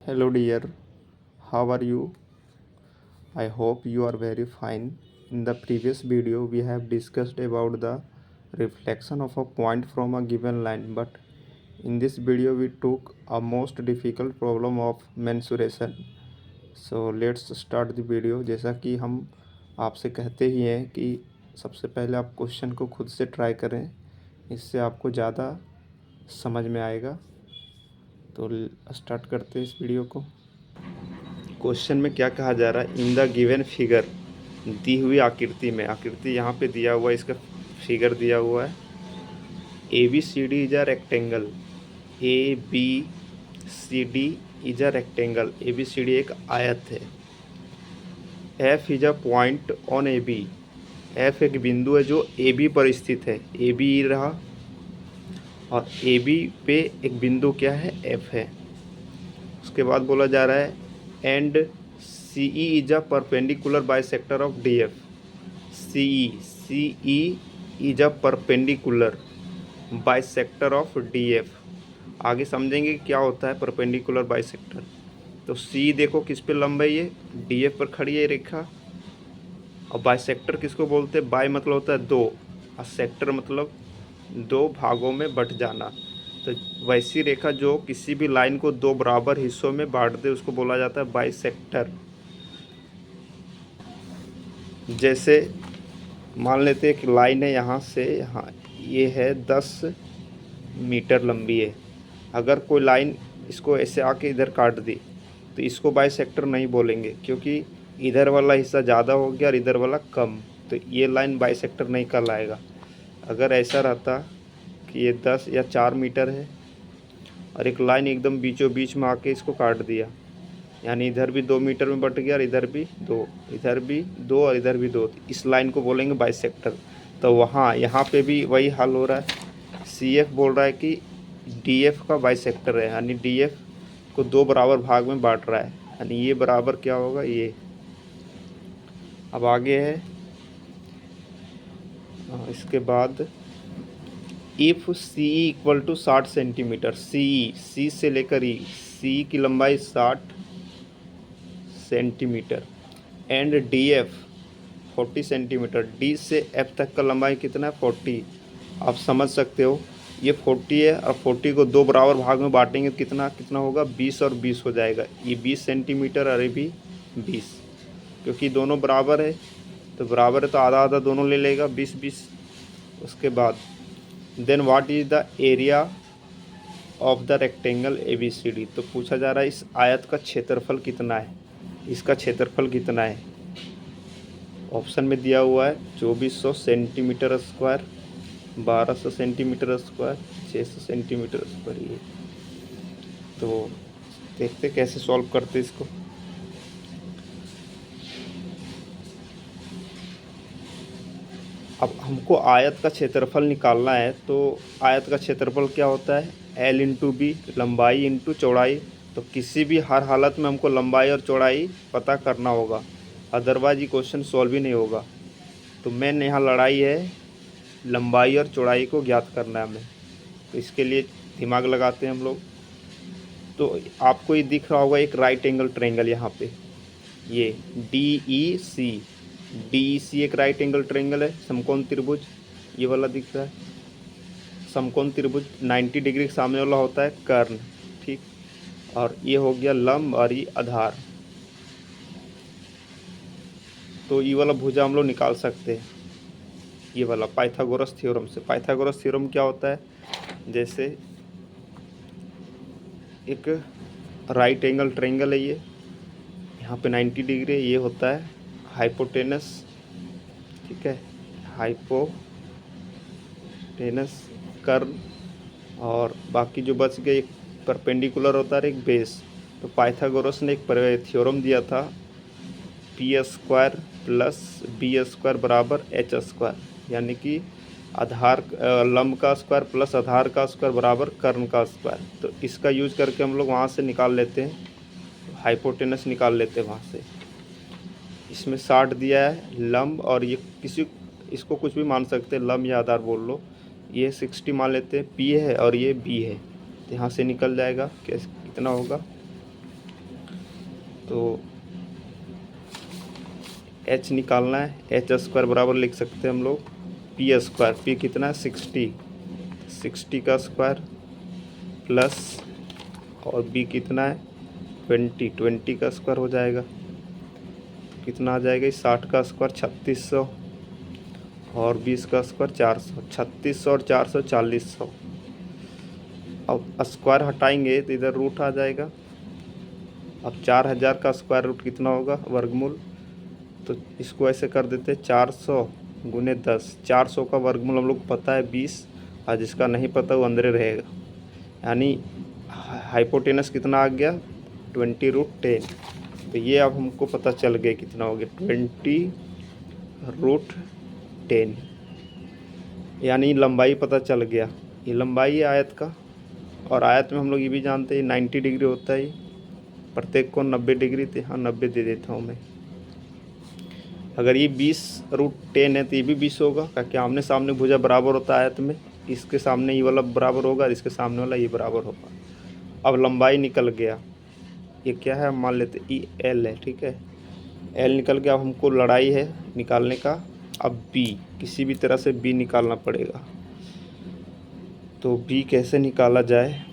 Hello dear, how are you? I hope you are very fine. In the previous video we have discussed about the reflection of a point from a given line, but in this video we took a most difficult problem of mensuration. So let's start the video. जैसा कि हम आपसे कहते ही हैं कि सबसे पहले आप क्वेश्चन को खुद से ट्राई करें, इससे आपको ज़्यादा समझ में आएगा। तो स्टार्ट करते हैं इस वीडियो को। क्वेश्चन में क्या कहा जा रहा है? इन द गिवन फिगर, दी हुई आकृति में, आकृति यहाँ पे दिया हुआ है, इसका फिगर दिया हुआ है। A B C D is a rectangle. A B C D is a rectangle. A B C D एक आयत है। F is a point on A B. F एक बिंदु है जो ए बी पर स्थित है। ए बी रहा और ए बी पे एक बिंदु क्या है? एफ है। उसके बाद बोला जा रहा है and C E is a perpendicular bisector of D F. C E is a perpendicular bisector of D F. आगे समझेंगे क्या होता है परपेंडिकुलर बाइसेक्टर। तो सी देखो किस पे लंब है? ये डी एफ पर खड़ी है रेखा। और बाइसेक्टर किसको बोलते हैं? बाई मतलब होता है दो, और सेक्टर मतलब दो भागों में बट जाना। तो वैसी रेखा जो किसी भी लाइन को दो बराबर हिस्सों में बांट दे उसको बोला जाता है बाइसेक्टर। जैसे मान लेते हैं कि लाइन है यहाँ से यहाँ, ये है 10 मीटर लंबी है। अगर कोई लाइन इसको ऐसे आके इधर काट दी तो इसको बाइसेक्टर नहीं बोलेंगे, क्योंकि इधर वाला हिस्सा ज़्यादा हो गया और इधर वाला कम, तो ये लाइन बाइसेक्टर नहीं कहलाएगा। अगर ऐसा रहता कि ये 10 या 4 मीटर है और एक लाइन एकदम बीचों बीच में आके इसको काट दिया, यानी इधर भी 2 मीटर में बट गया और इधर भी 2, इधर भी 2 और इधर भी 2, तो इस लाइन को बोलेंगे बाइसेक्टर। तो वहाँ यहाँ पे भी वही हाल हो रहा है। सी एफ बोल रहा है कि डी एफ का बाइसेक्टर है, यानी डी एफ को दो बराबर भाग में बांट रहा है, यानी ये बराबर क्या होगा? ये। अब आगे है इसके बाद if C equal to 60 centimetre. C से लेकर ई, सी की लंबाई 60 centimetre and D F 40 centimetre. D से एफ तक का लंबाई कितना है? 40। आप समझ सकते हो ये 40 है और 40 को दो बराबर भाग में बांटेंगे तो कितना कितना होगा? 20 और 20 हो जाएगा। ये 20 सेंटीमीटर और ये भी 20, क्योंकि दोनों बराबर है तो बराबर है तो आधा आधा दोनों ले लेगा, 20-20। उसके बाद then what is the area of the rectangle A B C D. तो पूछा जा रहा है इस आयत का क्षेत्रफल कितना है, इसका क्षेत्रफल कितना है। ऑप्शन में दिया हुआ है 2400 centimetre square, 1200 centimetre square, 600 centimetre square. ये तो देखते कैसे सॉल्व करते इसको। अब हमको आयत का क्षेत्रफल निकालना है, तो आयत का क्षेत्रफल क्या होता है? एल इंटू बी, लंबाई इंटू चौड़ाई। तो किसी भी हर हालत में हमको लंबाई और चौड़ाई पता करना होगा, अदरवाइज ये क्वेश्चन सॉल्व ही नहीं होगा। तो मेन यहाँ लड़ाई है लंबाई और चौड़ाई को ज्ञात करना है हमें, तो इसके लिए दिमाग लगाते हैं हम लोग। तो आपको ये दिख रहा होगा एक राइट एंगल ट्रायंगल यहाँ पे, ये डी ई सी एक राइट एंगल ट्रायंगल है, समकोण त्रिभुज ये वाला दिख रहा है। समकोण त्रिभुज 90 डिग्री के सामने वाला होता है कर्ण, ठीक। और ये हो गया लंब और ये आधार। तो ये वाला भुजा हम लोग निकाल सकते हैं ये वाला पाइथागोरस थ्योरम से। पाइथागोरस थ्योरम क्या होता है? जैसे एक राइट एंगल ट्रायंगल है, ये यहाँ पे 90 डिग्री है, ये होता है हाइपोटेनस, ठीक है, हाइपोटेनस कर्व, और बाकी जो बच गए एक परपेंडिकुलर होता है एक बेस। तो पाइथागोरस ने एक थ्योरम दिया था P square plus B square बराबर एच स्क्वायर, यानी कि आधार लंब का स्क्वायर प्लस आधार का स्क्वायर बराबर कर्ण का स्क्वायर। तो इसका यूज करके हम लोग वहाँ से निकाल लेते हैं, हाइपोटेनस निकाल लेते हैं वहाँ से। इसमें 60 दिया है लंब, और ये इसको कुछ भी मान सकते हैं, लंब या आधार बोल लो। ये 60 मान लेते हैं, पी है और ये बी है, तो यहाँ से निकल जाएगा कितना होगा तो h निकालना है, एच स्क्वायर बराबर लिख सकते हैं हम लोग पी स्क्वायर। पी कितना है 60 का स्क्वायर प्लस और बी कितना है 20 का स्क्वायर हो जाएगा। कितना आ जाएगा 60 का स्क्वायर 3600 और 20 का स्क्वायर 400। 3600 और 400 4000। अब स्क्वायर हटाएंगे तो इधर रूट आ जाएगा। अब 4000 का स्क्वायर रूट कितना होगा वर्गमूल, तो इसको ऐसे कर देते 400 गुने 10। 400 का वर्गमूल हम लोग को पता है 20, और जिसका नहीं पता वो अंदर रहेगा। यानी हाइपोटेनस कितना आ गया 20√10। तो ये अब हमको पता चल गया कितना हो गया 20√10, यानी लंबाई पता चल गया। ये लंबाई है आयत का, और आयत में हम लोग ये भी जानते हैं 90 डिग्री होता है, प्रत्येक को 90 डिग्री, तो यहाँ 90 दे देता हूँ मैं। अगर ये 20√10 है तो ये भी 20 होगा, क्योंकि आमने सामने भुजा बराबर होता है आयत में। इसके सामने ये वाला बराबर होगा, इसके सामने वाला ये बराबर होगा। अब लंबाई निकल गया, ये क्या है मान लेते ई एल है, ठीक है। एल निकल गया। अब हमको लड़ाई है निकालने का। अब बी, किसी भी तरह से बी निकालना पड़ेगा। तो बी कैसे निकाला जाए,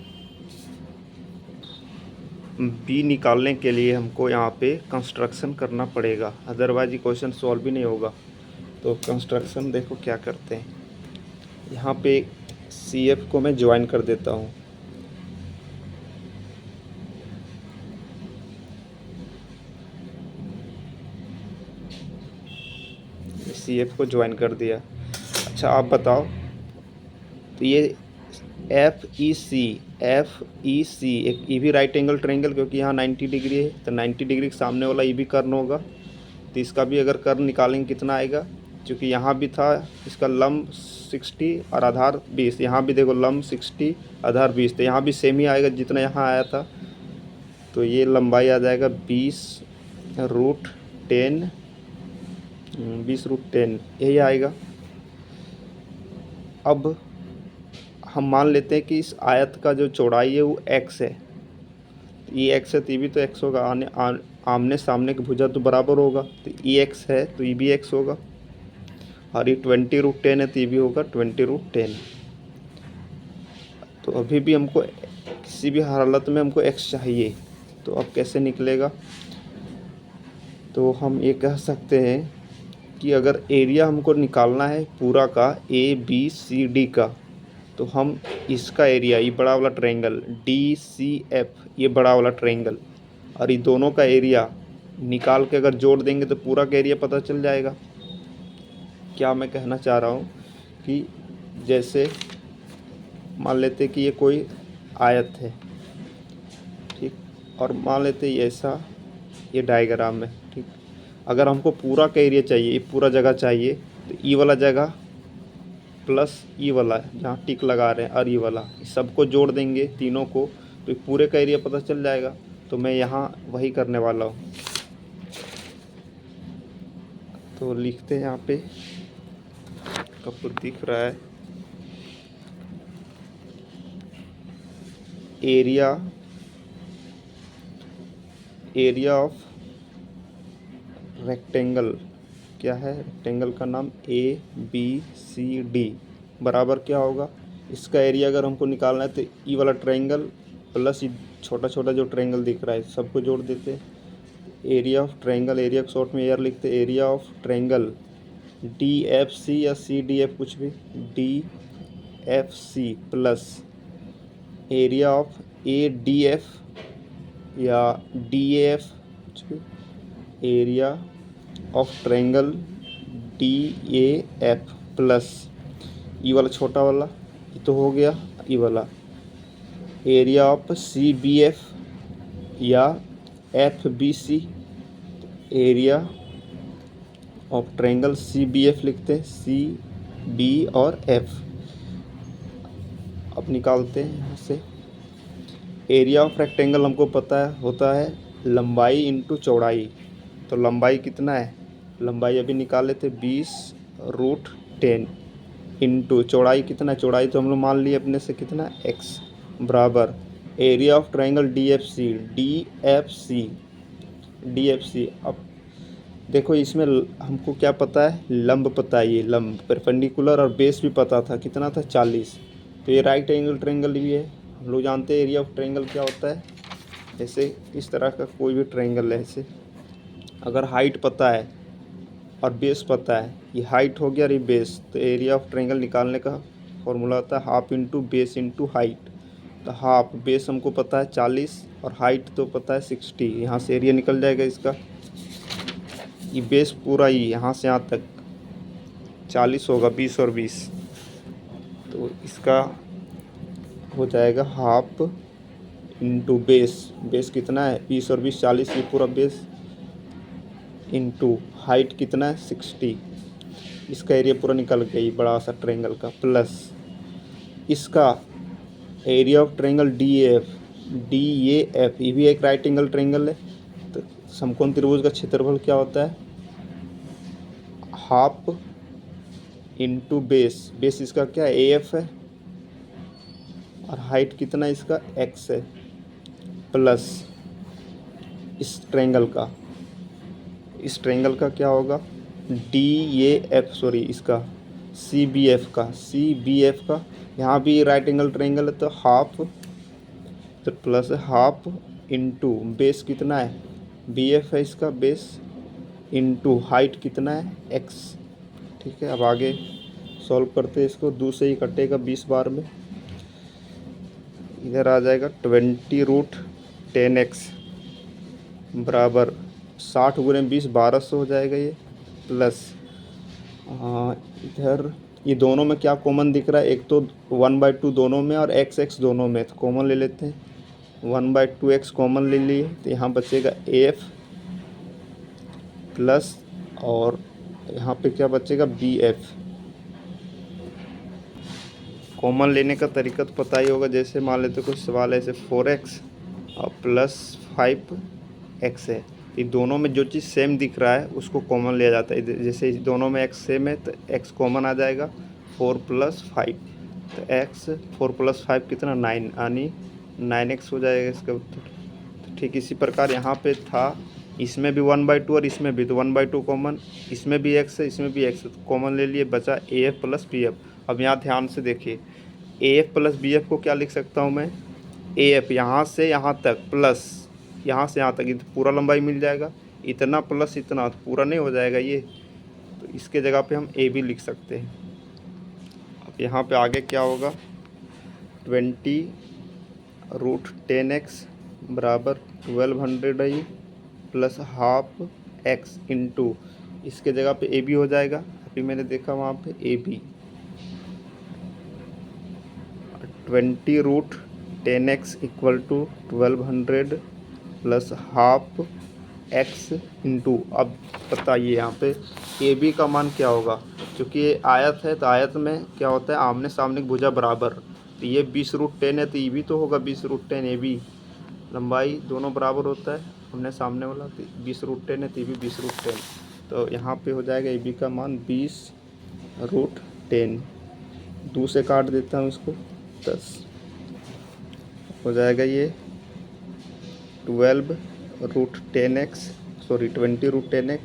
बी निकालने के लिए हमको यहाँ पे कंस्ट्रक्शन करना पड़ेगा, अदरवाइज ये क्वेश्चन सॉल्व भी नहीं होगा। तो कंस्ट्रक्शन देखो क्या करते हैं, यहाँ पे सी एफ को मैं ज्वाइन कर देता हूँ। सी एफ को ज्वाइन कर दिया। अच्छा आप बताओ, तो ये एफ ई सी एक ई भी राइट एंगल ट्रायंगल, क्योंकि यहाँ 90 डिग्री है, तो 90 डिग्री के सामने वाला ई भी कर्न होगा। तो इसका भी अगर कर्न निकालेंगे कितना आएगा, क्योंकि यहाँ भी था इसका लंब 60 और आधार 20, यहाँ भी देखो लंब 60 आधार 20, तो यहाँ भी सेम ही आएगा जितना यहाँ आया था। तो ये लंबाई आ जाएगा 20√10, 20√10 यही आएगा। अब हम मान लेते हैं कि इस आयत का जो चौड़ाई है वो x है। ये x है तो ये भी तो x होगा, आमने सामने की भुजा तो बराबर होगा, तो ये x है तो ये भी x होगा। और ये 20√10 है तो ये भी होगा 20√10। तो अभी भी हमको किसी भी हालत में हमको x चाहिए, तो अब कैसे निकलेगा। तो हम ये कह सकते हैं कि अगर एरिया हमको निकालना है पूरा का ABCD का, तो हम इसका एरिया, ये बड़ा वाला ट्रायंगल DCF, ये बड़ा वाला ट्रायंगल, और ये दोनों का एरिया निकाल के अगर जोड़ देंगे तो पूरा का एरिया पता चल जाएगा। क्या मैं कहना चाह रहा हूँ कि जैसे मान लेते कि ये कोई आयत है, ठीक, और मान लेते ऐसा ये डायग्राम है, ठीक। अगर हमको पूरा का एरिया चाहिए, ये पूरा जगह चाहिए, तो ई वाला जगह प्लस ई वाला जहाँ टिक लगा रहे हैं और ई वाला, सबको जोड़ देंगे तीनों को, तो पूरे का एरिया पता चल जाएगा। तो मैं यहाँ वही करने वाला हूँ। तो लिखते हैं यहाँ पे, आपको दिख रहा है एरिया ऑफ रेक्टेंगल, क्या है रेक्टेंगल का नाम ABCD बराबर क्या होगा, इसका एरिया अगर हमको निकालना है तो ई वाला ट्रायंगल प्लस छोटा छोटा जो ट्रायंगल दिख रहा है सबको जोड़ देते हैं। एरिया ऑफ ट्रायंगल, एरिया को शॉर्ट में एयर लिखते हैं, एरिया ऑफ ट्रायंगल DFC या CDF कुछ भी, DFC plus area of ADF या DAF कुछ भी, area of triangle DAF plus E वाला छोटा वाला ये तो हो गया, ई वाला एरिया ऑफ CBF या FBC, area of triangle CBF लिखते हैं, CB और F। अब निकालते हैं यहाँ से एरिया ऑफ रेक्टेंगल, हमको पता है होता है लंबाई इंटू चौड़ाई। तो लंबाई कितना है, लंबाई अभी निकाल लेते 20√10 इंटू चौड़ाई कितना है, चौड़ाई तो हम लोग मान लिए अपने से कितना x बराबर area of triangle DFC DFC। अब देखो इसमें हमको क्या पता है, लंब पता है, ये लंब परपेंडिकुलर और बेस भी पता था, कितना था 40। तो ये राइट एंगल ट्रायंगल भी है। हम लोग जानते हैं एरिया ऑफ ट्रायंगल क्या होता है। जैसे इस तरह का कोई भी ट्रायंगल है, ऐसे अगर हाइट पता है और बेस पता है, ये हाइट हो गया और ये बेस, तो एरिया ऑफ ट्रायंगल निकालने का फॉर्मूला होता है half into base into height. तो हाफ, बेस हमको पता है 40 और हाइट तो पता है 60। यहाँ से एरिया निकल जाएगा इसका। ये बेस पूरा ही यहाँ से यहाँ तक 40 होगा, 20 और 20, तो इसका हो जाएगा हाफ इंटू बेस। बेस कितना है 20 और 20 40, ये पूरा बेस, इंटू हाइट कितना है 60। इसका एरिया पूरा निकल गया ये बड़ा सा ट्रायंगल का, प्लस इसका एरिया ऑफ ट्रायंगल DAF। ये भी एक राइट एंगल ट्रायंगल है। तो समकोण त्रिभुज का क्षेत्रफल क्या होता है, हाफ इंटू बेस। बेस इसका क्या है AF है, और हाइट कितना इसका X है, प्लस इस ट्रायंगल का क्या होगा DAF, सॉरी इसका CBF का। यहाँ भी राइट एंगल ट्रायंगल है, तो हाफ, तो प्लस हाफ इंटू बेस कितना है BF है इसका बेस, इंटू हाइट कितना है X। ठीक है, अब आगे सॉल्व करते हैं इसको। 2 से ही कटेगा 20 बार में, इधर आ जाएगा 20√10x बराबर 60 गुणे 20 1200 हो जाएगा ये, प्लस इधर ये दोनों में क्या कॉमन दिख रहा है, एक तो 1/2 दोनों में और x दोनों में, तो कॉमन ले लेते हैं। 1/2x कॉमन ले लिए, तो यहाँ बचेगा AF प्लस, और यहाँ पे क्या बचेगा BF। कॉमन लेने का तरीका तो पता ही होगा, जैसे मान लेते कुछ सवाल ऐसे 4x और प्लस 5x है, ये दोनों में जो चीज़ सेम दिख रहा है उसको कॉमन लिया जाता है। जैसे इस दोनों में x सेम है तो x कॉमन आ जाएगा, 4 + 5, तो x 4 + 5 कितना 9, यानी 9x हो जाएगा इसका उत्तर। तो ठीक इसी प्रकार यहाँ पे था, इसमें भी 1/2 और इसमें भी, तो 1/2 कॉमन, इसमें भी x है इसमें भी x है, तो कॉमन ले लिए, बचा AF + BF। अब यहाँ ध्यान से देखिए, AF + BF को क्या लिख सकता हूँ मैं, AF यहाँ से यहाँ तक प्लस यहाँ से यहाँ तक, ये तो पूरा लंबाई मिल जाएगा, इतना प्लस इतना तो पूरा नहीं हो जाएगा ये, तो इसके जगह पे हम AB लिख सकते हैं। अब यहाँ पे आगे क्या होगा, 20√10x बराबर 1200 है, प्लस हाफ x इंटू, इसके जगह पे AB हो जाएगा। अभी मैंने देखा वहाँ पे AB 20√10x = 1200 plus half x into, अब बताइए यहाँ पे AB का मान क्या होगा, क्योंकि ये आयत है तो आयत में क्या होता है आमने सामने की भुजा बराबर, तो ये 20√10 है तो ये भी तो होगा 20√10। AB लंबाई दोनों बराबर होता है, हमने सामने वाला, तो 20√10 है तो ये भी 20√10, तो यहाँ पे हो जाएगा AB का मान 20√10। 2 से काट देता हूँ इसको, 10 हो जाएगा ये 20√10x, सॉरी 20√10x,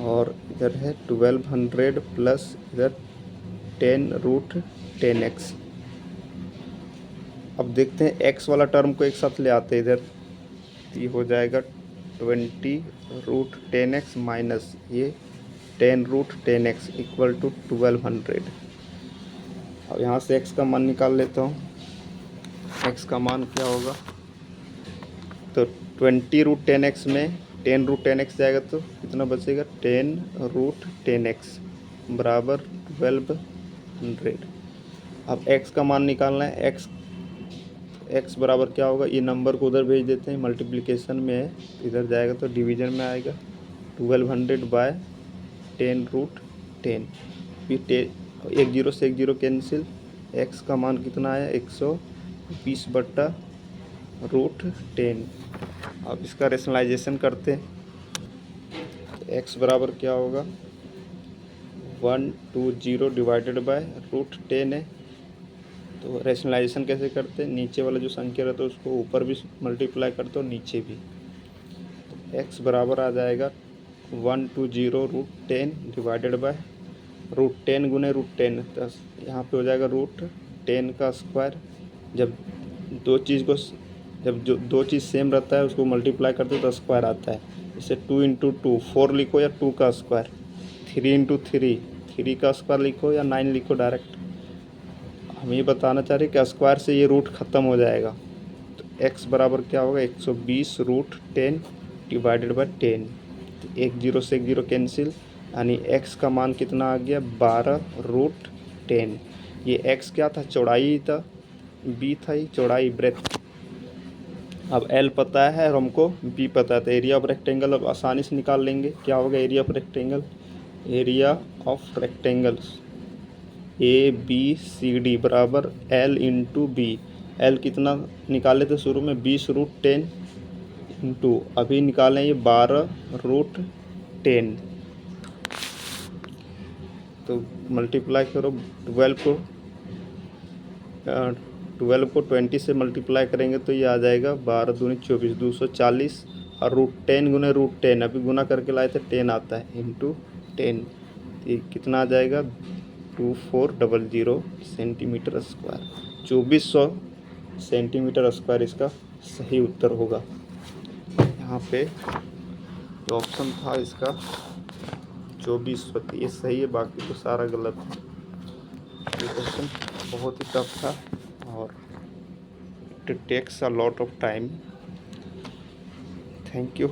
और इधर है 1200 प्लस इधर 10√10x। अब देखते हैं x वाला टर्म को एक साथ ले आते हैं इधर, ये हो जाएगा 20√10x माइनस ये 10√10x = 1200। अब यहाँ से x का मान निकाल लेता हूँ, x का मान क्या होगा, तो 20√10x में 10√10x जाएगा तो कितना बचेगा 10√10x बराबर 1200। अब x का मान निकालना है, x बराबर क्या होगा, ये नंबर को उधर भेज देते हैं, मल्टीप्लिकेशन में है इधर जाएगा तो डिवीजन में आएगा, 1200/10√10, फिर 1 0 से 1 0 कैंसिल, x का मान कितना आया 120/√10। अब इसका रेशनलाइजेशन करते हैं, x बराबर क्या होगा 120 /√10 है, तो रेशनलाइजेशन कैसे करते हैं, नीचे वाला जो संख्या रहता है उसको ऊपर भी मल्टीप्लाई करते हो नीचे भी, तो x बराबर आ जाएगा 120√10 डिवाइडेड बाय √10 गुने √10, तो यहाँ पे हो जाएगा √10 का स्क्वायर। जब जो दो चीज़ सेम रहता है उसको मल्टीप्लाई करते हो तो स्क्वायर आता है। इसे 2 × 2 4 लिखो या 2 का स्क्वायर, 3 × 3 3 का स्क्वायर लिखो या 9 लिखो डायरेक्ट। हम ये बताना चाह रहे हैं कि स्क्वायर से ये रूट ख़त्म हो जाएगा, तो x बराबर क्या होगा 120√10 डिवाइडेड बाय 10। एक जीरो से एक जीरो कैंसिल, यानी x का मान कितना आ गया 12√10। ये x क्या था, चौड़ाई था, b था ये चौड़ाई ब्रेथ। अब l पता है और हमको b पता है, तो एरिया ऑफ रेक्टेंगल अब आसानी से निकाल लेंगे। क्या होगा area of rectangle, area of rectangle ABCD बराबर L × B। L कितना निकाले थे शुरू में 20√10 इंटू अभी निकालें ये 12√10, तो मल्टीप्लाई करो 12 को 20 से मल्टीप्लाई करेंगे तो ये आ जाएगा 12 दूनी 24 240, और √10 गुने √10 अभी गुना करके लाए थे 10 आता है इंटू 10, ये कितना आ जाएगा 2400 सेंटीमीटर स्क्वायर। 2400 सेंटीमीटर स्क्वायर इसका सही उत्तर होगा। यहाँ पे जो ऑप्शन था इसका 2400 ये सही है, बाकी तो सारा गलत है। ये क्वेश्चन बहुत ही टफ था और it takes a lot of time. Thank you.